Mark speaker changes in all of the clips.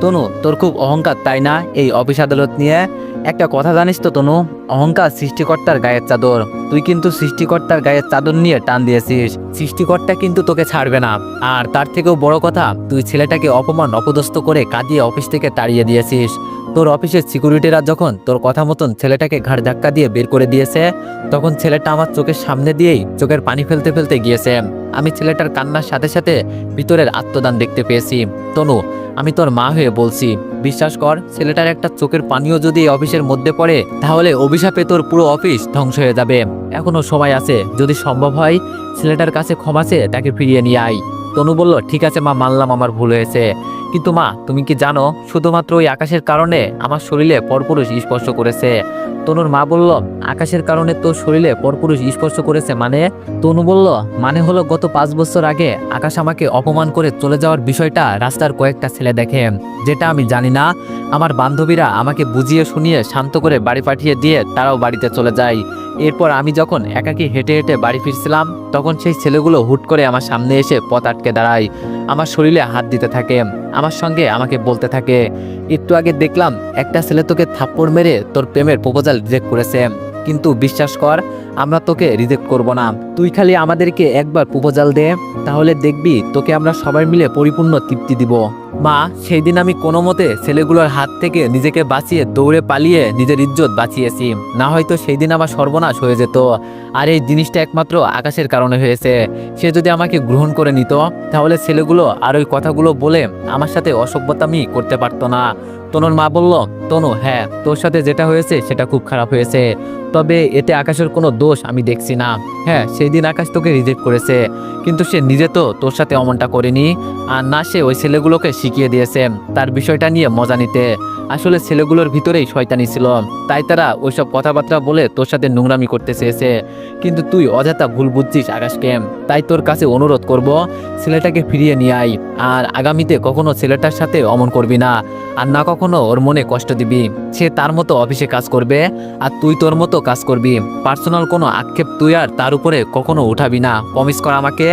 Speaker 1: তনু, তোর খুব অহংকার তাই না এই অফিস আদালত নিয়ে? একটা কথা জানিস তো তনু, অহংকার সৃষ্টিকর্তার গায়ের চাদর। তুই কিন্তু সৃষ্টিকর্তার গায়ের চাদর নিয়ে টান দিয়েছিস। সৃষ্টিকর্তা কিন্তু তোকে ছাড়বে না। আর তার থেকেও বড় কথা, তুই ছেলেটাকে অপমান অপদস্থ করে কাঁদিয়ে অফিস থেকে তাড়িয়ে দিয়েছিস। তোর অফিসের সিকিউরিটিরা যখন তোর কথা মতন ছেলেটাকে ঘাড় ধাক্কা দিয়ে বের করে দিয়েছে, তখন ছেলেটা আমার চোখের সামনে দিয়েই চোখের পানি ফেলতে ফেলতে গিয়েছে। আমি ছেলেটার কান্নার সাথে সাথে ভিতরের আত্মদান দেখতে পেয়েছি। তনু, আমি তোর মা হয়ে বলছি, বিশ্বাস কর, ছেলেটার একটা চোখের পানিও যদি এই অফিসের মধ্যে পড়ে, তাহলে অভিশাপে তোর পুরো অফিস ধ্বংস হয়ে যাবে। এখনো সময় আছে, যদি সম্ভব হয় ছেলেটার কাছে ক্ষমা চেয়ে তাকে ফিরিয়ে নিয়ে আয়। তনু বলল, ঠিক আছে মা, মানলাম আমার ভুল হয়েছে। কিন্তু মা, তুমি কি জানো, শুধুমাত্র ওই আকাশের কারণে আমার শরীরে পরপুরুষ স্পর্শ করেছে। তনুর মা বলল, আকাশের কারণে তোর শরীরে পরপুরুষ স্পর্শ করেছে মানে? তনু বলল, মানে হলো গত 5 বছর আগে আকাশ আমাকে অপমান করে চলে যাওয়ার বিষয়টা রাস্তার কয়েকটা ছেলে দেখে, যেটা আমি জানি না। আমার বান্ধবীরা আমাকে বুঝিয়ে শুনিয়ে শান্ত করে বাড়ি পাঠিয়ে দিয়ে তারাও বাড়িতে চলে যায়। এরপর আমি যখন একাকী হেঁটে হেঁটে বাড়ি ফিরছিলাম, তখন সেই ছেলেগুলো হুট করে আমার সামনে এসে পথ আটকে দাঁড়ায়, আমার শরীরে হাত দিতে থাকে, আমার সঙ্গে আমাকে বলতে থাকে, একটু আগে দেখলাম একটা ছেলে তোকে থাপ্পড় মেরে তোর প্রেমের প্রপোজাল রিজেক্ট করেছে, কিন্তু বিশ্বাস কর, আমরা তোকে রিজেক্ট করব না। তুই খালি আমাদেরকে একবার প্রপোজাল দে, তাহলে দেখবি তোকে আমরা সবাই মিলে পরিপূর্ণ তৃপ্তি দিব। মা, সেই দিন আমি কোনো মতে ছেলেগুলোর হাত থেকে নিজেকে বাঁচিয়ে দৌড়ে পালিয়ে নিজের ইজ্জত বাঁচিয়েছি, না হয়তো সেই দিন আমার সর্বনাশ হয়ে যেত। আর এই জিনিসটা একমাত্র আকাশের কারণে হয়েছে। সে যদি আমাকে গ্রহণ করে নিত, তাহলে ছেলেগুলো আর ওই কথাগুলো বলে আমার সাথে অসভ্যতামি করতে পারতো না। তনুর মা বলল, তনু, হ্যাঁ, তোর সাথে যেটা হয়েছে সেটা খুব খারাপ হয়েছে, তবে এতে আকাশের কোনো দোষ আমি দেখছি না। হ্যাঁ, সেই দিন আকাশ তোকে রিজেক্ট করেছে, কিন্তু সে নিজে তো তোর সাথে অমনটা করেনি, আর না সে ওই ছেলেগুলোকে শিখিয়ে দিয়েছে তার বিষয়টা নিয়ে মজা নিতে। আসলে ছেলেগুলোর ভিতরেই শয়তানি ছিল, তাই তারা ওইসব কথাবার্তা বলে তোর সাথে নোংরামি করতে চেয়েছে। কিন্তু তুই অযথা ভুল বুঝছিস আকাশকে। তাই তোর কাছে অনুরোধ করব, ছেলেটাকে ফিরিয়ে নিয়ে আয়, আর আগামীতে কখনো ছেলেটার সাথে অমন করবি না, আর না কখনো ওর মনে কষ্ট দিবি। সে তার মতো অফিসে কাজ করবে, আর তুই তোর মতো কাজ করবি। পার্সোনাল কোনো আক্ষেপ তুই আর তার উপরে কখনো উঠাবি না, প্রমিস কর আমাকে।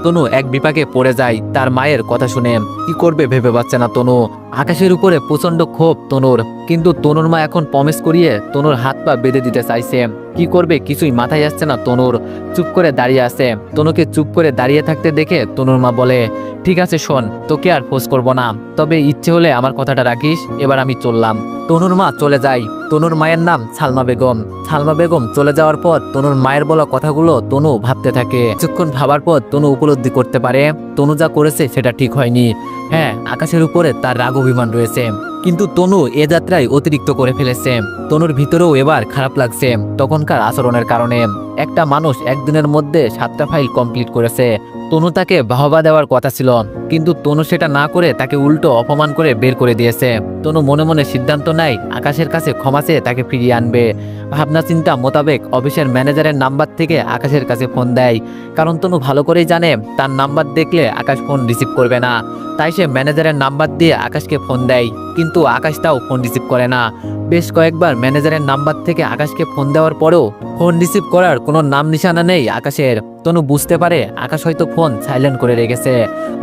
Speaker 1: তনু এক বিপাকে পড়ে যায় তার মায়ের কথা শুনে। কি করবে ভেবে পাচ্ছে না তনু। আকাশের উপরে প্রচন্ড ক্ষোভ তনুর, কিন্তু তনুর মা এখন প্রমিস করিয়ে তনুর হাত পা বেঁধে দিতে চাইছে। কি করবে কিছুই মাথায় আসছে না তনুর। চুপ করে দাঁড়িয়ে আছে। তনুকে চুপ করে দাঁড়িয়ে থাকতে দেখে তনুর মা বলে, ঠিক আছে শোন, তোকে আর ফোর্স করবো না, তবে ইচ্ছে হলে আমার কথাটা রাখিস, এবার আমি চললাম। তনুর মা চলে যায়। তনুর মায়ের নাম সালমা বেগম। সালমা বেগম চলে যাওয়ার পর তনুর মায়ের বলা কথাগুলো তনু ভাবতে থাকে। কিছুক্ষণ ভাবার পর তনু উপলব্ধি করতে পারে, তনু যা করেছে সেটা ঠিক হয়নি। হ্যাঁ, আকাশের উপরে তার রাগ অভিমান রয়েছে, কিন্তু তনু এ যাত্রায় অতিরিক্ত করে ফেলেছে। তনুর ভিতরেও এবার খারাপ লাগছে তখনকার আচরণের কারণে। একটা মানুষ একদিনের মধ্যে 7টা ফাইল কমপ্লিট করেছে। তনু তাকে বাহবা দেওয়ার কথা ছিল, কিন্তু তনু সেটা না করে তাকে উল্টো অপমান করে বের করে দিয়েছে। তনু মনে মনে সিদ্ধান্ত নেয় আকাশের কাছে ক্ষমা চেয়ে তাকে ফিরিয়ে আনবে। ভাবনা চিন্তা মোতাবেক অফিসের ম্যানেজারের নাম্বার থেকে আকাশের কাছে ফোন দেয়, কারণ তনু ভালো করেই জানে তার নাম্বার দেখলে আকাশ ফোন রিসিভ করবে না। তাই সে ম্যানেজারের নাম্বার দিয়ে আকাশকে ফোন দেয়, কিন্তু আকাশ তাও ফোন রিসিভ করে না। বেশ কয়েকবার ম্যানেজারের নাম্বার থেকে আকাশকে ফোন দেওয়ার পরেও ফোন রিসিভ করার কোনো নাম নিশানা নেই আকাশের। তনু বুঝতে পারে আকাশ হয়তো ফোন সাইলেন্ট করে রেখেছে,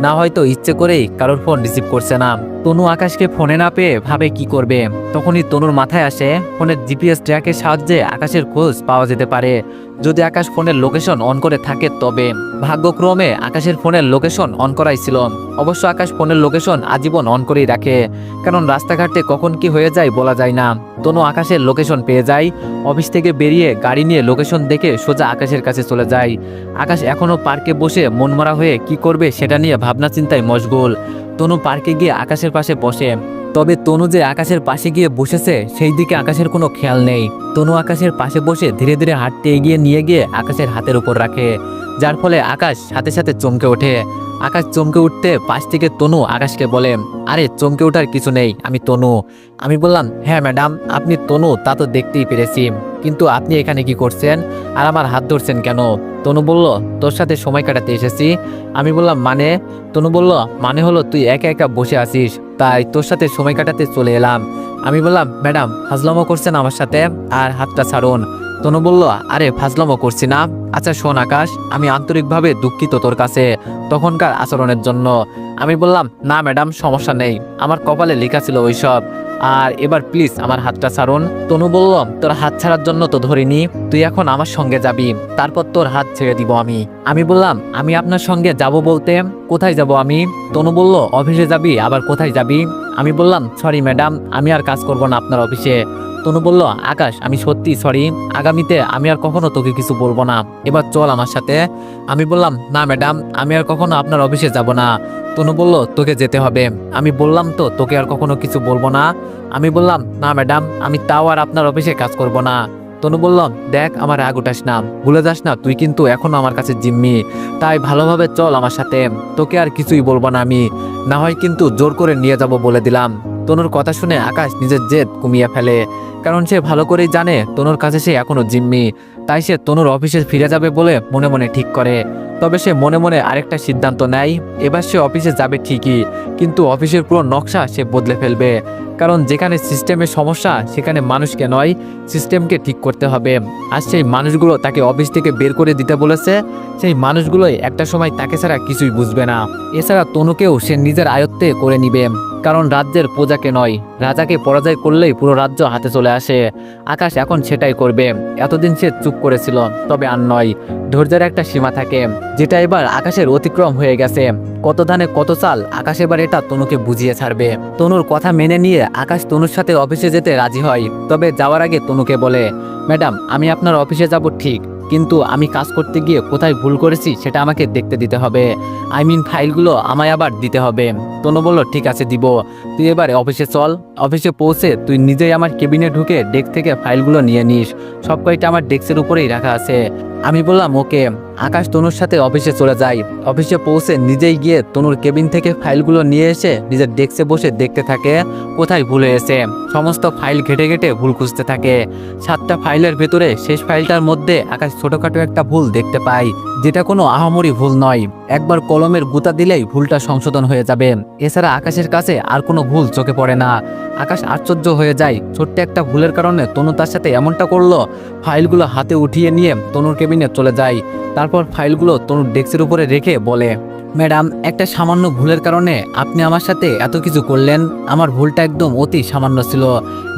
Speaker 1: না হয়তো ইচ্ছে করেই কারোর ফোন রিসিভ করছে না। তনু আকাশকে ফোনে না পেয়ে ভাবে কি করবে। তখনই তনুর মাথায় আসে ফোনের জিপিএস ট্র্যাকের সাহায্যে আকাশের খোঁজ পাওয়া যেতে পারে, যদি আকাশ ফোনের লোকেশন অন করে থাকে তবে। ভাগ্যক্রমে আকাশের ফোনের লোকেশন অন করাই ছিল। অবশ্য আকাশ ফোনের লোকেশন আজীবন অন করেই রাখে, কারণ রাস্তাঘাটে কখন কি হয়ে যায় বলা যায় না। তনু আকাশের লোকেশন পেয়ে যায়। অফিস থেকে বেরিয়ে গাড়ি নিয়ে লোকেশন দেখে সোজা আকাশের কাছে চলে যায়। আকাশ এখনো পার্কে বসে মনমরা হয়ে কি করবে সেটা নিয়ে ভাবনা চিন্তায় মশগুল। তনু পার্কে গিয়ে আকাশের পাশে বসে, তবে তনু যে আকাশের পাশে গিয়ে বসেছে সেই দিকে আকাশের কোনো খেয়াল নেই। তনু আকাশের পাশে বসে ধীরে ধীরে হাঁটতে এগিয়ে নিয়ে গিয়ে আকাশের হাতের উপর রাখে, যার ফলে আকাশ সাথে সাথে চমকে ওঠে। আকাশ চমকে উঠতে পাশ থেকে তনু আকাশকে বলে, আরে চমকে ওঠার কিছু নেই, আমি তনু। আমি বললাম, হ্যাঁ ম্যাডাম, আপনি তনু তা তো দেখতেই পেরেছি, কিন্তু আপনি এখানে কি করছেন আর আমার হাত ধরছেন কেন? তনু বলল, তোর সাথে সময় কাটাতে এসেছি। আমি বললাম, মানে? তনু বলল, মানে হলো তুই একা একা বসে আছিস, তাই তোর সাথে সময় কাটাতে চলে এলাম। আমি বললাম, ম্যাডাম ফাজলামো করছেন আমার সাথে, আর হাতটা ছাড়ুন। তনু বলল, আরে ফাজলামো করছি না। আচ্ছা শোন আকাশ, আমি আন্তরিকভাবে দুঃখিত তোর কাছে তখনকার আচরণের জন্য। আমি বললাম, না ম্যাডাম, সমস্যা নেই, আমার কপালে লেখা ছিল ওইসব। আর এবার প্লিজ আমার হাতটা ছাড়ুন। তনু বলল, তোর হাত ছাড়ার জন্য তো ধরিনি, তুই এখন আমার সঙ্গে যাবি, তারপর তোর হাত ছেড়ে দিব আমি। আমি বললাম, আমি আপনার সঙ্গে যাব বলতে কোথায় যাব আমি? তনু বলল, অফিসে যাবি? আবার কোথায় যাবি? আমি বললাম, সরি ম্যাডাম, আমি আর কাজ করব না আপনার অফিসে। তনু বলল, আকাশ আমি সত্যি সরি, আগামীতে আমি আর কখনো তোকে কিছু বলবো না, এবার চল আমার সাথে। আমি বললাম, না ম্যাডাম, আমি আর কখনো আপনার অফিসে যাব না। তনু বলল, তোকে যেতে হবে। আমি বললাম তো তোকে আর কখনো কিছু বলবো না। আমি বললাম, না ম্যাডাম, আমি তাও আর আপনার অফিসে কাজ করব না। তনু বললাম, দেখ আমার রাগ উঠাস না, ভুলে যাস না তুই কিন্তু এখনো আমার কাছে জিম্মি, তাই ভালোভাবে চল আমার সাথে, তোকে আর কিছুই বলবো না আমি, না হয় কিন্তু জোর করে নিয়ে যাব বলে দিলাম। তনুর কথা শুনে আকাশ নিজের জেদ কমিয়ে ফেলে, কারণ সে ভালো করেই জানে তনুর কাছে সে এখনো জিম্মি। তাই সে তনুর অফিসে ফিরে যাবে বলে মনে মনে ঠিক করে। তবে সে মনে মনে আরেকটা সিদ্ধান্ত নেয়, এবার সে অফিসে যাবে ঠিকই, কিন্তু অফিসের পুরো নকশা সে বদলে ফেলবে। কারণ যেখানে সিস্টেমের সমস্যা সেখানে মানুষকে নয়, সিস্টেমকে ঠিক করতে হবে। আর সেই মানুষগুলো তাকে অফিস থেকে বের করে দিতে বলেছে, সেই মানুষগুলোই একটা সময় তাকে ছাড়া কিছুই বুঝবে না। এছাড়া তনুকেও সে নিজের আয়ত্তে করে নিবে, কারণ রাজ্যের প্রজাকে নয়, রাজাকে পরাজয় করলেই পুরো রাজ্য হাতে চলে আসে। আকাশ এখন সেটাই করবে। এতদিন সে চুপ করেছিল, তবে আর নয়, ধৈর্যের একটা সীমা থাকে, যেটা এবার আকাশের অতিক্রম হয়ে গেছে। কত ধানে কত চাল, আকাশ এবার এটা তনুকে বুঝিয়ে ছাড়বে। তনুর কথা মেনে নিয়ে আকাশ তনুর সাথে অফিসে যেতে রাজি হয়। তবে যাওয়ার আগে তনুকে বলে, ম্যাডাম আমি আপনার অফিসে যাব ঠিক, কিন্তু আমি কাজ করতে গিয়ে কোথায় ভুল করেছি সেটা আমাকে দেখতে দিতে হবে, ফাইলগুলো আমায় আবার দিতে হবে। তনু বলল, ঠিক আছে দিব, তুই এবার অফিসে চল। অফিসে পৌঁছে তুই নিজেই আমার কেবিনে ঢুকে ডেস্ক থেকে ফাইলগুলো নিয়ে নিস, সব কয়টা আমার ডেস্কের উপরেই রাখা আছে। আমি বললাম, ওকে। আকাশ তনুর সাথে অফিসে চলে যায়। অফিসে পৌঁছে নিজেই গিয়ে তনুর কেবিন থেকে ফাইলগুলো নিয়ে এসে নিজের ডেস্কে বসে দেখতে থাকে কোথায় ভুল হয়েছে। সমস্ত ফাইল ঘেটে ঘেটে ভুল খুঁজতে থাকে। 7টা ফাইলের ভেতরে শেষ ফাইলটার মধ্যে আকাশ ছোটখাটো একটা ভুল দেখতে পায়, যেটা কোনো আহামরি ভুল নয়, একবার কলমের গুতা দিলেই ভুলটা সংশোধন হয়ে যাবে। এছাড়া আকাশের কাছে আর কোনো ভুল চোখে পড়ে না। আকাশ আশ্চর্য হয়ে যায়, ছোট্ট একটা ভুলের কারণে তনু তার সাথে এমনটা করলো। ফাইলগুলো হাতে উঠিয়ে নিয়ে তনুর কেবিনে চলে যায়। তারপর ফাইলগুলো তনুর ডেস্কের উপরে রেখে বলে, ম্যাডাম একটা সামান্য ভুলের কারণে আপনি আমার সাথে এত কিছু করলেন। আমার ভুলটা একদম অতি সামান্য ছিল,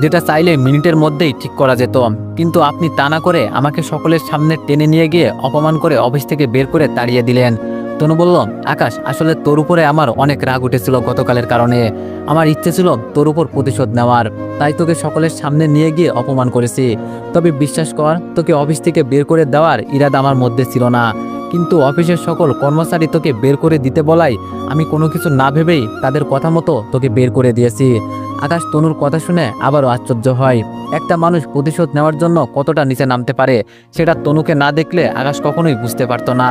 Speaker 1: যেটা চাইলে মিনিটের মধ্যেই ঠিক করা যেত, কিন্তু আপনি তা না করে আমাকে সকলের সামনে টেনে নিয়ে গিয়ে অপমান করে অফিস থেকে বের করে তাড়িয়ে দিলেন। তনু বলল, আকাশ আসলে তোর উপরে আমার অনেক রাগ উঠেছিল গতকালের কারণে, আমার ইচ্ছে ছিল তোর উপর প্রতিশোধ নেওয়ার, তাই তোকে সকলের সামনে নিয়ে গিয়ে অপমান করেছি। তবে বিশ্বাস কর, তোকে অফিস থেকে বের করে দেওয়ার ইরাদা আমার মধ্যে ছিল না, কিন্তু অফিসের সকল কর্মচারী তোকে বের করে দিতে বলাই আমি কোনো কিছু না ভেবেই তাদের কথা মতো তোকে বের করে দিয়েছি। আকাশ তনুর কথা শুনে আবারও আশ্চর্য হয়। একটা মানুষ প্রতিশোধ নেওয়ার জন্য কতটা নিচে নামতে পারে সেটা তনুকে না দেখলে আকাশ কখনোই বুঝতে পারতো না।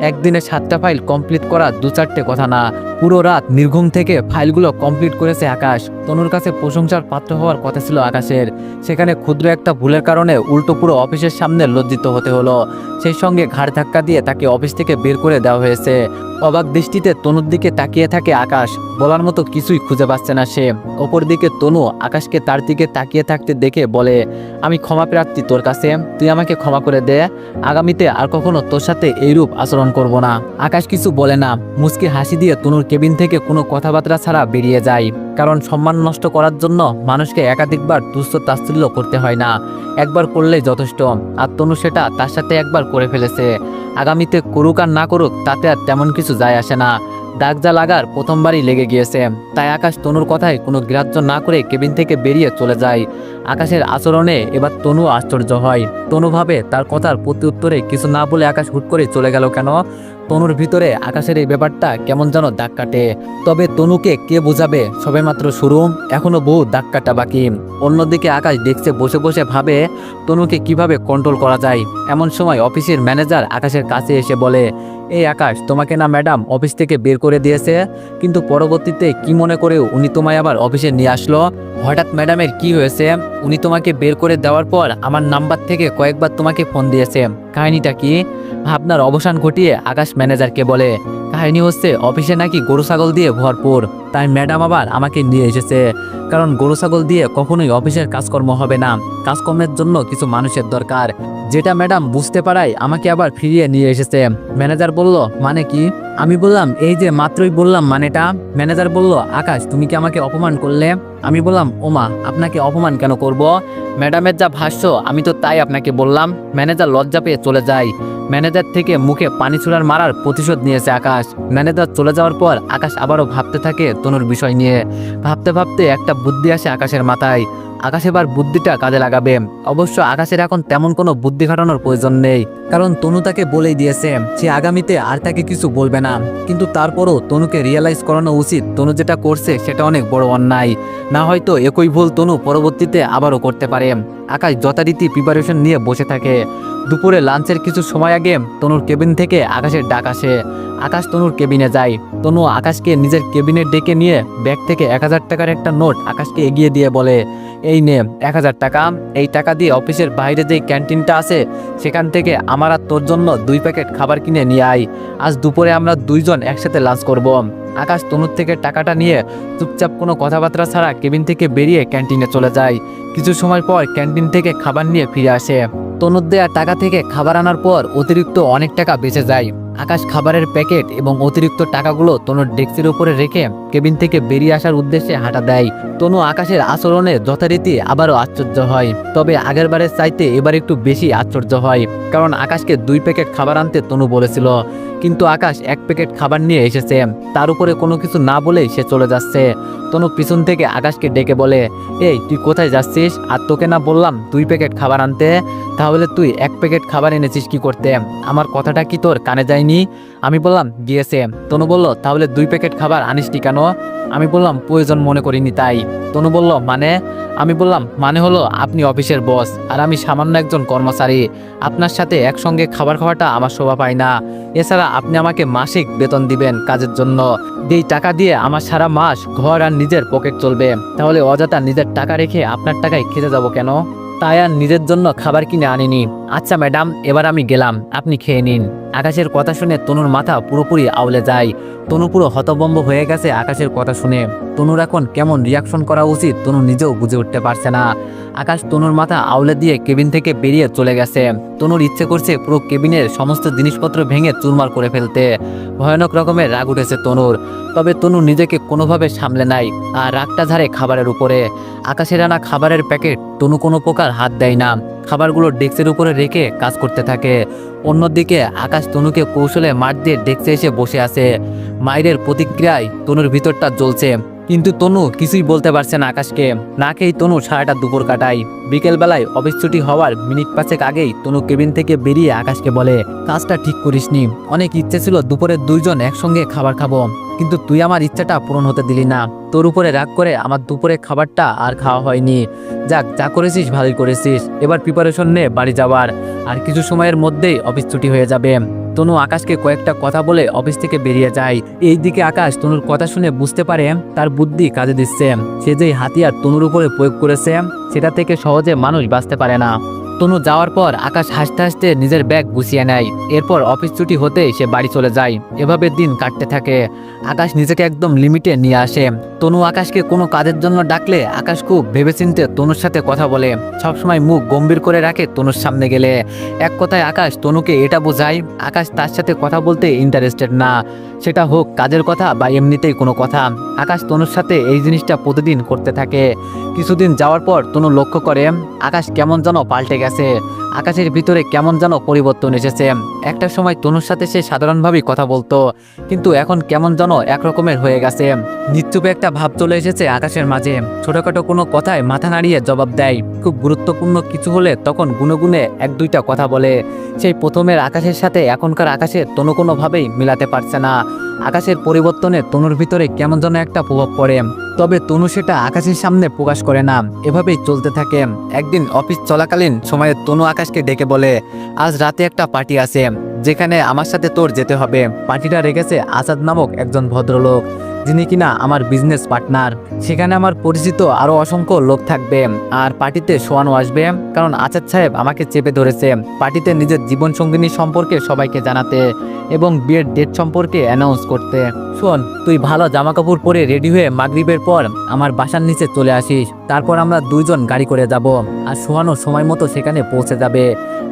Speaker 1: একদিনে 7টা ফাইল কমপ্লিট করা 2-4টে কথা না, পুরো রাত নির্ঘুম থেকে ফাইলগুলো কমপ্লিট করেছে আকাশ। তনুর কাছে প্রশংসার পাত্র হওয়ার কথা ছিল আকাশের, সেখানে ক্ষুদ্র একটা ভুলের কারণে উল্টো পুরো অফিসের সামনে লজ্জিত হতে হলো। সেই সঙ্গে ঘাড় ধাক্কা দিয়ে তাকে অফিস থেকে বের করে দেওয়া হয়েছে। অবাক দৃষ্টিতে তনুর দিকে তাকিয়ে থাকে আকাশ, বলার মতো কিছুই খুঁজে পাচ্ছে না সে। অপর দিকে তনু আকাশকে তার দিকে তাকিয়ে থাকতে দেখে বলে, আমি ক্ষমা প্রার্থী তোর কাছে, তুই আমাকে ক্ষমা করে দে, আগামীতে আর কখনো তোর সাথে এইরূপ আচরণ করব না। আকাশ কিছু বলে না, মুচকি হাসি দিয়ে তনুর কেবিন থেকে কোনো কথাবার্তা ছাড়া বেরিয়ে যায়। কারণ সম্মান নষ্ট করার জন্য মানুষকে একাধিকবার তুচ্ছ তাচ্ছিল্য করতে হয় না, একবার করলেই যথেষ্ট। আর তনু সেটা তার সাথে একবার করে ফেলেছে, আগামীতে করুক আর না করুক তাতে আর তেমন কিছু যায় আসে না। দাগ যা লাগার প্রথমবারই লেগে গিয়েছে, তাই আকাশ তনুর কথায় কোনো গ্রাহ্য না করে কেবিন থেকে বেরিয়ে চলে যায়। আকাশের আচরণে এবার তনু আশ্চর্য হয়। তনু ভাবে তার কথার প্রতি উত্তরে কিছু না বলে আকাশ হুট করে চলে গেল কেন। তনুর ভিতরে আকাশের এই ব্যাপারটা কেমন যেন দাগ কাটে। তবে তনুকে কে বোঝাবে, সবেমাত্র শুরু, এখনো বহু দাগ কাটা বাকি। অন্যদিকে আকাশ ডেস্কে বসে বসে ভাবে তনুকে কিভাবে কন্ট্রোল করা যায়। এমন সময় অফিসের ম্যানেজার আকাশের কাছে এসে বলে, এই আকাশ, তোমাকে না ম্যাডাম অফিস থেকে বের করে দিয়েছে, কিন্তু পরবর্তীতে কি মনে করেও উনি তোমায় আবার অফিসে নিয়ে আসলো? হঠাৎ ম্যাডামের কি হয়েছে? উনি তোমাকে বের করে দেওয়ার পর আমার নাম্বার থেকে কয়েকবার তোমাকে ফোন দিয়েছে, কাহিনীটা কি? ভাবনার অবসান ঘটিয়ে আকাশ ম্যানেজারকে বলে, কাহিনী হচ্ছে অফিসে নাকি গরু ছাগল দিয়ে ভরপুর, তাই ম্যাডাম আবার আমাকে নিয়ে এসেছে। কারণ গরু ছাগল দিয়ে কখনোই অফিসের কাজকর্ম হবে না, কাজকর্মের জন্য কিছু মানুষের দরকার, যেটা ম্যাডাম বুঝতে পারায় আমাকে আবার ফিরিয়ে নিয়ে এসেছে। ম্যানেজার বলল, মানে কি? আমি বললাম, এই যে মাত্রই বললাম মানেটা। ম্যানেজার বলল, আকাশ তুমি কি আমাকে অপমান করলে? আমি বললাম, ওমা, আপনাকে অপমান কেন করব? ম্যাডামের যা ভাষ্য আমি তো তাই আপনাকে বললাম। ম্যানেজার লজ্জা পেয়ে চলে যায়। ম্যানেজার থেকে মুখে পানি ছুড়ার মারার প্রতিশোধ নিয়েছে আকাশ। ম্যানেজার চলে যাওয়ার পর আকাশ আবারও ভাবতে থাকে তনুর বিষয় নিয়ে। ভাবতে ভাবতে একটা বুদ্ধি আসে আকাশের মাথায়। আকাশ এবার বুদ্ধিটা কাজে লাগাবে। অবশ্য আকাশের এখন তেমন কোনো বুদ্ধি খাটানোর প্রয়োজন নেই, কারণ তনু তাকে বলেই দিয়েছে সে আগামীতে আর তাকে কিছু বলবে না। কিন্তু তারপরও তনুকে রিয়েলাইজ করানো উচিত তনু যেটা করছে সেটা অনেক বড় অন্যায়। না হয়তো একই ভুল তনু পরবর্তীতে আবারও করতে পারে। আকাশ যথারীতি প্রিপারেশন নিয়ে বসে থাকে। দুপুরে লাঞ্চের কিছু সময় আগে তনুর কেবিন থেকে আকাশের ডাক আসে। আকাশ তনুর কেবিনে যায়। তনু আকাশকে নিজের কেবিনে ডেকে নিয়ে ব্যাগ থেকে 1000 টাকার একটা নোট আকাশকে এগিয়ে দিয়ে বলে, এই নে 1000 টাকা। এই টাকা দিয়ে অফিসের বাইরে যেই ক্যান্টিনটা আছে সেখান থেকে আমার আর তোর জন্য 2 প্যাকেট খাবার কিনে নিয়ে আয়। আজ দুপুরে আমরা 2 জন একসাথে লাঞ্চ করব। আকাশ তনুর থেকে টাকাটা নিয়ে চুপচাপ কোনো কথাবার্তা ছাড়া কেবিন থেকে বেরিয়ে ক্যান্টিনে চলে যায়। কিছু সময় পর ক্যান্টিন থেকে খাবার নিয়ে ফিরে আসে। তনুর দেয়া টাকা থেকে খাবার আনার পর অতিরিক্ত অনেক টাকা বেঁচে যায়। আকাশ খাবারের প্যাকেট এবং অতিরিক্ত টাকাগুলো তনুর ডেস্কের উপরে রেখে কেবিন থেকে বেরিয়ে আসার উদ্দেশ্যে হাঁটা দেয়। তনু আকাশের আচরণে যথারীতি আবারও আশ্চর্য হয়, তবে আগের বারের চাইতে এবার একটু বেশি আশ্চর্য হয়, কারণ আকাশকে 2 প্যাকেট খাবার আনতে তনু বলেছিল, কিন্তু আকাশ 1 প্যাকেট খাবার নিয়ে এসেছে। তার উপরে কোনো কিছু না বলেই সে চলে যাচ্ছে। তনু পিছন থেকে আকাশকে ডেকে বলে, এই তুই কোথায় যাচ্ছিস? আর তোকে না বললাম 2 প্যাকেট খাবার আনতে? তাহলে তুই 1 প্যাকেট খাবার এনেছিস কি করতে? আমার কথাটা কি তোর কানে যায়নি? আমি বললাম, গিয়েছে। তনু বলল, তাহলে 2 প্যাকেট খাবার আনিসনি কেন? আমি বললাম, প্রয়োজন মনে করিনি তাই। তনু বলল, মানে? আমি বললাম, মানে হলো আপনি অফিসের বস আর আমি সামান্য একজন কর্মচারী। আপনার সাথে একসঙ্গে খাবার খাওয়াটা আমার শোভা পায় না। এছাড়া আপনি আমাকে মাসিক বেতন দিবেন কাজের জন্য, যেই টাকা দিয়ে আমার সারা মাস ঘর আর নিজের পকেট চলবে। তাহলে অযথা নিজের টাকা রেখে আপনার টাকায় খেতে যাব কেন? তাই আর নিজের জন্য খাবার কিনে আনিনি। আচ্ছা ম্যাডাম, এবার আমি গেলাম, আপনি খেয়ে নিন। আকাশের কথা শুনে তনুর মাথা পুরোপুরি আউলে যায়। তনু পুরো হতভম্ব হয়ে গেছে আকাশের কথা শুনে। তনুর এখন কেমন রিয়াকশন করা উচিত তনু নিজেও বুঝে উঠতে পারছে না। আকাশ তনুর মাথা আউলে দিয়ে কেবিন থেকে বেরিয়ে চলে গেছে। তনুর ইচ্ছে করছে পুরো কেবিনের সমস্ত জিনিসপত্র ভেঙে চুরমার করে ফেলতে। ভয়ানক রকমের রাগ উঠেছে তনুর, তবে তনু নিজেকে কোনোভাবে সামলে নাই আর রাগটা ঝাড়ে খাবারের উপরে। আকাশের আনা খাবারের প্যাকেট তনু কোনো প্রকার হাত দেয় না, খাবারগুলো ডেস্কের উপরে রেখে কাজ করতে থাকে। অন্যদিকে আকাশ তনুকে কৌশলে মার দিয়ে ডেস্কে এসে বসে আছে। মায়ের প্রতিক্রিয়ায় তনুর ভিতরটা জ্বলছে, কিন্তু তনু কিছুই বলতে পারছে না আকাশকে। না খেয়েই তনু সারাটা দুপুর কাটায়। বিকেলবেলায় অফিস ছুটি হওয়ার মিনিট 5 আগেই তনু কেবিন থেকে বেরিয়ে আকাশকে বলে, কাজটা ঠিক করিসনি। অনেক ইচ্ছে ছিল দুপুরে 2 জন একসঙ্গে খাবার খাবো, কিন্তু তুই আমার ইচ্ছাটা পূরণ হতে দিলি না। তোর উপরে রাগ করে আমার দুপুরে খাবারটা আর খাওয়া হয়নি। যাক, যা করেছিস ভালোই করেছিস। এবার প্রিপারেশন নে বাড়ি যাওয়ার, আর কিছু সময়ের মধ্যেই অফিস ছুটি হয়ে যাবে। তনু আকাশকে কয়েকটা কথা বলে অফিস থেকে বেরিয়ে যায়। এইদিকে আকাশ তনুর কথা শুনে বুঝতে পারে তার বুদ্ধি কাজে দিচ্ছে। সে যেই হাতিয়ার তনুর উপরে প্রয়োগ করেছে সেটা থেকে সহজে মানুষ বাঁচতে পারে না। তনু যাওয়ার পর আকাশ হাসতে হাসতে নিজের ব্যাগ গুছিয়ে নেয়। এরপর অফিস ছুটি হতেই সে বাড়ি চলে যায়। এভাবে দিন কাটতে থাকে। আকাশ নিজেকে একদম লিমিটে নিয়ে আসে। তনু আকাশকে কোনো কাজের জন্য ডাকলে আকাশ খুব ভেবেচিন্তে তনুর সাথে কথা বলে, সবসময় মুখ গম্ভীর করে রাখে তনুর সামনে গেলে। এক কথায় আকাশ তনুকে এটা বোঝায় আকাশ তার সাথে কথা বলতে ইন্টারেস্টেড না, সেটা হোক কাজের কথা বা এমনিতেই কোনো কথা। আকাশ তনুর সাথে এই জিনিসটা প্রতিদিন করতে থাকে। কিছুদিন যাওয়ার পর তনু লক্ষ্য করে আকাশ কেমন যেন পাল্টে গেছে। আকাশের ভিতরে কেমন যেন পরিবর্তন এসেছে। একটা সময় তনুর সাথে সে সাধারণভাবেই কথা বলতো, কিন্তু এখন কেমন যেন একরকমের হয়ে গেছে। নিশ্চুপে একটা ভাব চলে এসেছে আকাশের মাঝে। ছোটখাটো কোনো কথায় মাথা নাড়িয়ে জবাব দেয়, খুব গুরুত্বপূর্ণ কিছু হলে তখন গুনে গুনে 1-2টা কথা বলে। সেই প্রথমের আকাশের সাথে এখনকার আকাশের তনু কোনোভাবেই মিলাতে পারছে না। আকাশের পরিবর্তনে তনুর ভিতরে কেমন যেন একটা প্রভাব পড়ে, তবে তনু সেটা আকাশের সামনে প্রকাশ করে না। এভাবেই চলতে থাকে। একদিন অফিস চলাকালীন সময়ে তনু আকাশকে ডেকে বলে, আজ রাতে একটা পার্টি আছে যেখানে আমার সাথে তোর যেতে হবে। পার্টিটা রেখেছে আসাদ নামক একজন ভদ্রলোক। যিনি কিনা আমার বিজনেস পার্টনার। সেখানে আমার পরিচিত আরও অসংখ্য লোক থাকবে। আর পার্টিতে সোহানও আসবে, কারণ আচাদ সাহেব আমাকে চেপে ধরেছে পার্টিতে নিজের জীবনসঙ্গিনী সম্পর্কে সবাইকে জানাতে এবং বিয়ের ডেট সম্পর্কে অ্যানাউন্স করতে। শোন, তুই ভালো জামা কাপড় পরে রেডি হয়ে মাগরিবের পর আমার বাসার নিচে চলে আসিস। তারপর আমরা দুইজন গাড়ি করে যাব, আর সোহানও সময় মতো সেখানে পৌঁছে যাবে।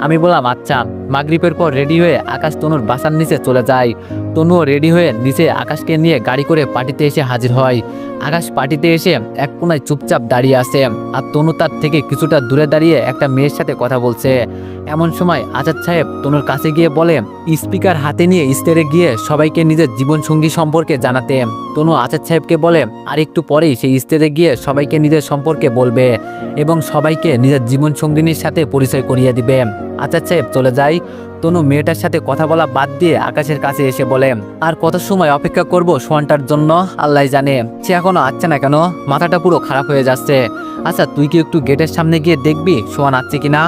Speaker 1: আমি বললাম আচ্ছা। মাগরিবের পর রেডি হয়ে আকাশ তনুর বাসার নিচে চলে যায়। তনুও রেডি হয়ে নিচে আকাশকে নিয়ে গাড়ি করে পার্টিতে এসে হাজির হয়। আকাশ পার্টিতে এসে এক কোনায় চুপচাপ দাঁড়িয়ে আছে, আর তনু তার থেকে কিছুটা দূরে দাঁড়িয়ে একটা মেয়ের সাথে কথা বলছে। এমন সময় আজাদ সাহেব তনুর কাছে গিয়ে বলে স্পিকার হাতে নিয়ে স্টেজে গিয়ে সবাইকে নিজের জীবনসঙ্গী সম্পর্কে জানাতে। তনু আজাদ সাহেবকে বলে আর একটু পরেই সেই স্টেজে গিয়ে সবাইকে নিজের সম্পর্কে বলবে এবং সবাইকে নিজের জীবনসঙ্গিনীর সাথে পরিচয় করিয়ে দিবে। আজাদ সাহেব চলে যায়। তনু মেয়েটার সাথে কথা বলা বাদ দিয়ে আকাশের কাছে এসে বলে আর কত সময় অপেক্ষা করব সোহানটার জন্য আল্লাহ জানে। সে এখনো আসছে না কেন? মাথাটা পুরো খারাপ হয়ে যাচ্ছে। আচ্ছা, তুই কি একটু গেটের সামনে গিয়ে দেখবি সোহান আসছে কিনা?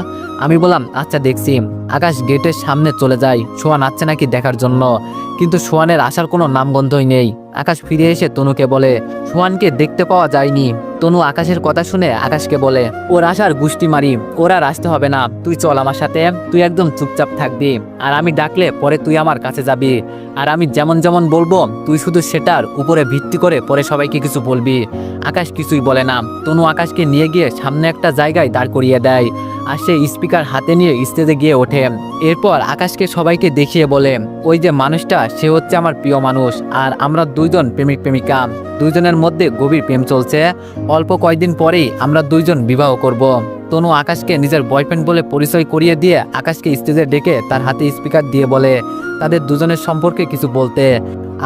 Speaker 1: আমি বললাম আচ্ছা দেখছি। আকাশ গেটের সামনে চলে যায় সোহান আসছে নাকি দেখার জন্য, কিন্তু সোহানের আসার কোনো নামগন্ধই নেই। আকাশ ফিরে এসে তনুকে বলে সোহানকে দেখতে পাওয়া যায়নি। তনু আকাশের কথা শুনে আকাশকে বলে ওর আসার গুষ্টি মারি, ওর আর আসতে হবে না, তুই চল আমার সাথে, তুই একদম চুপচাপ থাকবি, আর আমি ডাকলে পরে তুই আমার কাছে যাবি, আর আমি যেমন যেমন বলবো তুই শুধু সেটার উপরে ভিত্তি করে পরে সবাইকে কিছু বলবি। আকাশ কিছুই বলে না। তনু আকাশকে নিয়ে গিয়ে সামনে একটা জায়গায় দাঁড় করিয়ে দেয়, আর সে স্পিকার হাতে নিয়ে স্টেজে গিয়ে ওঠে। এরপর আকাশকে সবাইকে দেখিয়ে বলে ওই যে মানুষটা সে হচ্ছে আমার প্রিয় মানুষ, আর আমরা দুইজন প্রেমিক প্রেমিকা, দুইজনের মধ্যে গভীর প্রেম চলছে। অল্প কয়েকদিন পরেই আমরা দুইজন বিবাহ করব। তনু আকাশকে নিজের বয়ফ্রেন্ড বলে পরিচয় করিয়ে দিয়ে আকাশকে স্টেজে ডেকে তার হাতে স্পিকার দিয়ে বলে তাদের দুজনের সম্পর্কে কিছু বলতে।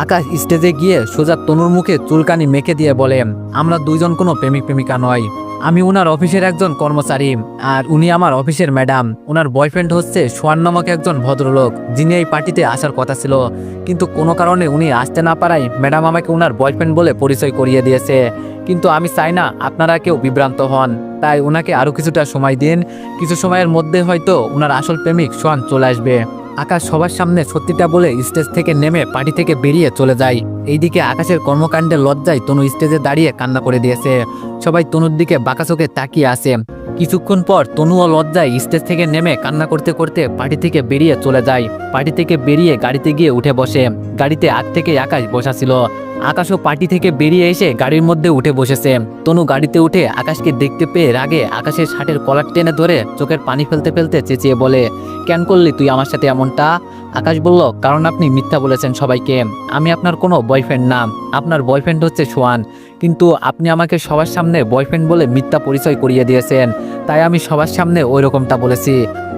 Speaker 1: আকাশ স্টেজে গিয়ে সোজা তনুর মুখে চুলকানি মেখে দিয়ে বলে আমরা দুইজন কোনো প্রেমিক প্রেমিকা নয়, আমি ওনার অফিসের একজন কর্মচারী, আর উনি আমার অফিসের ম্যাডাম। ওনার বয়ফ্রেন্ড হচ্ছে সোহান নামক একজন ভদ্রলোক, যিনি এই পার্টিতে আসার কথা ছিল, কিন্তু কোনো কারণে উনি আসতে না পারায় ম্যাডাম আমাকে ওনার বয়ফ্রেন্ড বলে পরিচয় করিয়ে দিয়েছে। কিন্তু আমি চাই না আপনারা কেউ বিভ্রান্ত হন, তাই ওনাকে আরও কিছুটা সময় দিন। কিছু সময়ের মধ্যে হয়তো ওনার আসল প্রেমিক সোহান চলে আসবে। আকাশ সবার সামনে সত্যিটা বলে স্টেজ থেকে নেমে পার্টি থেকে বেরিয়ে চলে যায়। এইদিকে আকাশের কর্মকাণ্ডের লজ্জায় তনু স্টেজে দাঁড়িয়ে কান্না করে দিয়েছে। সবাই তনুর দিকে বাঁকা চোখে তাকিয়ে আছে। কিছুক্ষণ পর তনু ও লজ্জায় স্টেজ থেকে নেমে কান্না করতে করতে পার্টি থেকে বেরিয়ে চলে যায়। পার্টি থেকে বেরিয়ে গাড়িতে গিয়ে উঠে বসে। গাড়িতে আগ থেকে আকাশ বসা ছিল। আকাশও পার্টি থেকে বেরিয়ে এসে গাড়ির মধ্যে উঠে বসেছে। তনু গাড়িতে উঠে আকাশকে দেখতে পেয়ে রাগে আকাশের শার্টের কলার টেনে ধরে চোখের পানি ফেলতে ফেলতে চেঁচিয়ে বলে কেন করলি তুই আমার সাথে এমনটা? আকাশ বলল কারণ আপনি মিথ্যা বলেছেন সবাইকে, আমি আপনার কোনো বয়ফ্রেন্ড না, আপনার বয়ফ্রেন্ড হচ্ছে সোহান, কিন্তু আপনি আমাকে সবার সামনে বয়ফ্রেন্ড বলে মিথ্যা পরিচয় করিয়ে দিয়েছেন, তাই আমি সবার সামনে ওই রকমটা বলেছি।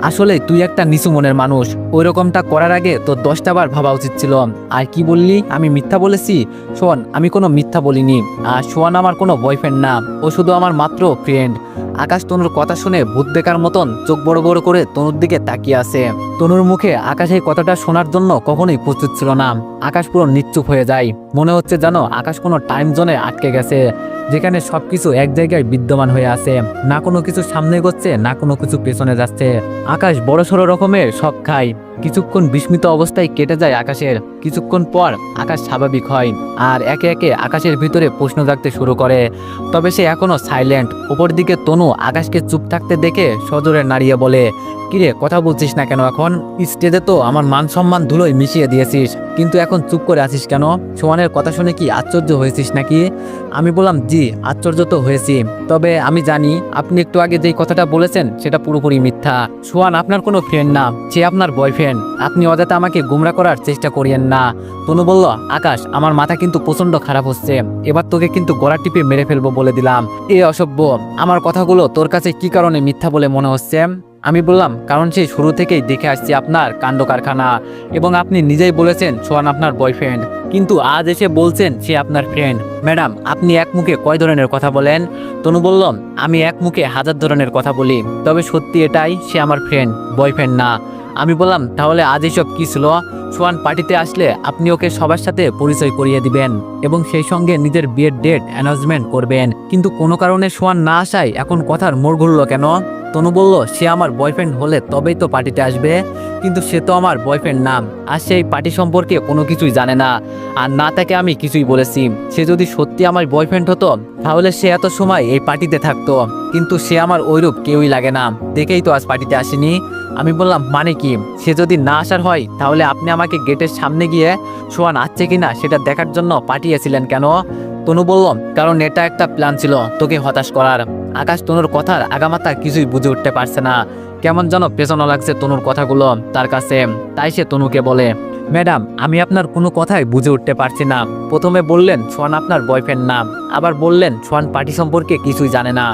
Speaker 1: আসলে তুই একটা নিচু মনের মানুষ, ওই রকমটা করার আগে তোর 10টা বার ভাবা উচিত ছিল। আর কি বললি আমি মিথ্যা বলেছি? শোন, আমি কোনো মিথ্যা বলিনি, আর সোহান আমার কোনো বয়ফ্রেন্ড না, ও শুধু আমার মাত্র ফ্রেন্ড। আকাশ তনুর কথা শুনে ভূত দেখার মতন চোখ বড় বড় করে তনুর দিকে তাকিয়ে আছে। তনুর মুখে আকাশ এই কথাটা শোনার জন্য কখনোই প্রস্তুত ছিল না। আকাশ পুরো নিশ্চুপ হয়ে যায়। মনে হচ্ছে যেন আকাশ কোনো টাইম জোনে আটকে গেছে, যেখানে সবকিছু এক জায়গায় বিদ্যমান হয়ে আছে, না কোনো কিছু সামনে এগোচ্ছে না কোনো কিছু পেছনে যাচ্ছে। আকাশ বড়সড় রকমের শক খায়। কিছুক্ষণ বিস্মিত অবস্থায় কেটে যায় আকাশের। কিছুক্ষণ পর আকাশ স্বাভাবিক হয়, আর একে একে আকাশের ভিতরে প্রশ্ন জাগতে শুরু করে। তবে সে এখনো সাইলেন্ট। উপর দিকে তনু আকাশকে চুপ থাকতে দেখে সজোরে নাড়িয়ে বলে কিরে কথা বলছিস না কেন? এখন স্টেজে তো আমার মান সম্মান ধুলোয় মিশিয়ে দিয়েছিস, কিন্তু এখন চুপ করে আছিস কেন? সোহানের কথা শুনে কি আশ্চর্য হয়েছিস নাকি? আমি বললাম জি, আশ্চর্য তো হয়েছি, তবে আমি জানি আপনি একটু আগে যেই কথাটা বলেছেন সেটা পুরোপুরি মিথ্যা। সোহান আপনার কোনো ফ্রেন্ড না, সে আপনার বয়ফ্রেন্ড। আপনি অযথা আমাকে গুমরা করার চেষ্টা করিয়েন না। তনু বলল আকাশ আমার মাথা কিন্তু প্রচন্ড খারাপ হচ্ছে, এবার তোকে কিন্তু গলা টিপে মেরে ফেলবো বলে দিলাম। এ অসভ্য, আমার কথাগুলো তোর কাছে কি কারণে মিথ্যা বলে মনে হচ্ছে? আমি বললাম কারণ সেই শুরু থেকেই দেখে আসছি আপনার কাণ্ড কারখানা, এবং আপনি নিজেই বলেছেন সোহান আপনার বয়ফ্রেন্ড, কিন্তু আজ এসে বলছেন সে আপনার ফ্রেন্ড। ম্যাডাম আপনি এক মুখে কয় ধরনের কথা বলেন? তনু বলল আমি এক মুখে 1000 ধরনের কথা বলি, তবে সত্যি এটাই, সে আমার ফ্রেন্ড, বয়ফ্রেন্ড না। আমি বললাম, তাহলে আজ এসব কি ছিল? সোহান পার্টিতে আসলে আপনি ওকে সবার সাথে পরিচয় করিয়ে দিবেন এবং সেই সঙ্গে নিজের বিয়ের ডেট অ্যানাউন্সমেন্ট করবেন, কিন্তু কোনো কারণে সোহান না আসায় এখন কথার মোড় ঘুরলো কেন? তনু বলল, সে আমার বয়ফ্রেন্ড হলে তবেই তো পার্টিতে আসবে, কিন্তু সে তো আমার বয়ফ্রেন্ড না, আর সেই পার্টি সম্পর্কে কোনো কিছুই জানে না। আর না তাকে আমি কিছুই বলেছি। সে যদি সত্যি আমার বয়ফ্রেন্ড হতো তাহলে সে এত সময় এই পার্টিতে থাকতো, কিন্তু সে আমার ওইরূপ কেউই লাগে না, দেখেই তো আজ পার্টিতে আসেনি। আমি বললাম, মানে কি? সে যদি না আসার হয় তাহলে আপনি আমাকে গেটের সামনে গিয়ে সোহান আসছে কিনা সেটা দেখার জন্য পাঠিয়েছিলেন কেন? তনু বলল, কারণ এটা একটা প্ল্যান ছিল তোকে হতাশ করার। আকাশ তনুর কথার আগামাথা কিছুই বুঝে উঠতে পারছে না, কেমন যেন পেছনো লাগছে তনুর কথাগুলো তার কাছে। তাই সে তনুকে বলে, ম্যাডাম, আমি আপনার কোনো কথাই বুঝে উঠতে পারছি না। প্রথমে বললেন সোহান আপনার বয়ফ্রেন্ড না, আবার বললেন সোহান পার্টি সম্পর্কে কিছুই জানে না,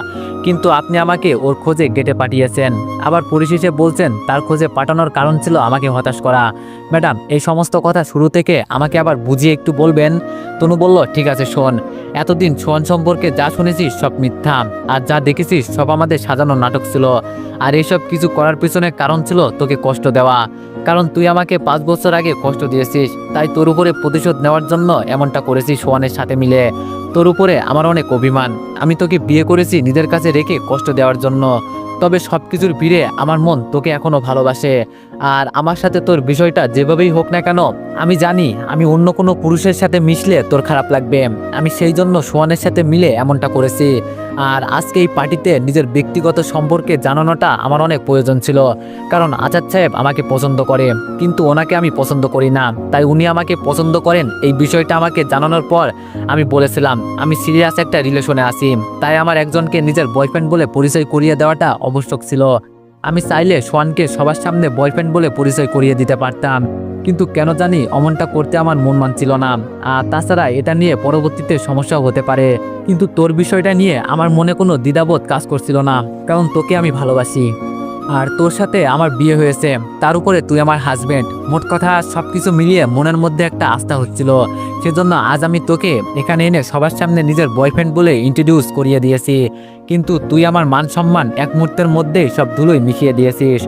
Speaker 1: কিন্তু আপনি আমাকে ওর খোঁজে গেটে পাঠিয়েছেন, আবার পরিশেষে বলছেন তার খোঁজে পাঠানোর কারণ ছিল আমাকে হতাশ করা। ম্যাডাম, এই সমস্ত কথা শুরু থেকে আমাকে আবার বুঝিয়ে একটু বলবেন। তনু বলল, ঠিক আছে শোন, এতদিন সোহান সম্পর্কে যা শুনেছিস সব মিথ্যা, আর যা দেখেছিস সব আমাদের সাজানো নাটক ছিল, আর এইসব কিছু করার পিছনে কারণ ছিল তোকে কষ্ট দেওয়া, কারণ তুই আমাকে 5 বছর আগে কষ্ট দিয়েছিস, তাই তোর উপরে প্রতিশোধ নেওয়ার জন্য এমনটা করেছিস সোহানের সাথে মিলে। তোর উপরে আমার অনেক অভিমান, আমি তোকে বিয়ে করেছি নিজের কাছে রেখে কষ্ট দেওয়ার জন্য, তবে সব কিছুর ভিড়ে আমার মন তোকে এখনো ভালোবাসে। আর আমার সাথে তোর বিষয়টা যেভাবেই হোক না কেন, আমি জানি আমি অন্য কোনো পুরুষের সাথে মিশলে তোর খারাপ লাগবে, আমি সেই জন্য সোহানের সাথে মিলে এমনটা করেছি। আর আজকে এই পার্টিতে নিজের ব্যক্তিগত সম্পর্কে জানানোটা আমার অনেক প্রয়োজন ছিল, কারণ আজাদ সাহেব আমাকে পছন্দ করে, কিন্তু ওনাকে আমি পছন্দ করি না, তাই উনি আমাকে পছন্দ করেন এই বিষয়টা আমাকে জানানোর পর আমি বলেছিলাম আমি সিরিয়াস একটা রিলেশনে আছি, তাই আমার একজনকে নিজের বয়ফ্রেন্ড বলে পরিচয় করিয়ে দেওয়াটা আবশ্যক ছিল। আমি চাইলে সোহানকে সবার সামনে বয়ফ্রেন্ড বলে পরিচয় করিয়ে দিতে পারতাম, কিন্তু কেন জানি অমনটা করতে আমার মন মানছিল না। আর তাছাড়া এটা নিয়ে পরবর্তীতে সমস্যাও হতে পারে, কিন্তু তোর বিষয়টা নিয়ে আমার মনে কোনো দ্বিধাবোধ কাজ করছিল না, কারণ তোকে আমি ভালোবাসি আর তোর সাথে আমার বিয়ে হয়েছে, তার উপরে তুই আমার হাজবেন্ড। মোট কথা সবকিছু মিলিয়ে মনের মধ্যে একটা আস্থা হচ্ছিল, সেজন্য আজ আমি তোকে এখানে এনে সবার সামনে নিজের বয়ফ্রেন্ড বলে ইন্ট্রোডিউস করিয়ে দিয়েছি, কিন্তু তুই আমার মান সম্মান এক মুহূর্তের মধ্যেই সব ধুলোই মিশিয়ে দিয়েছিস।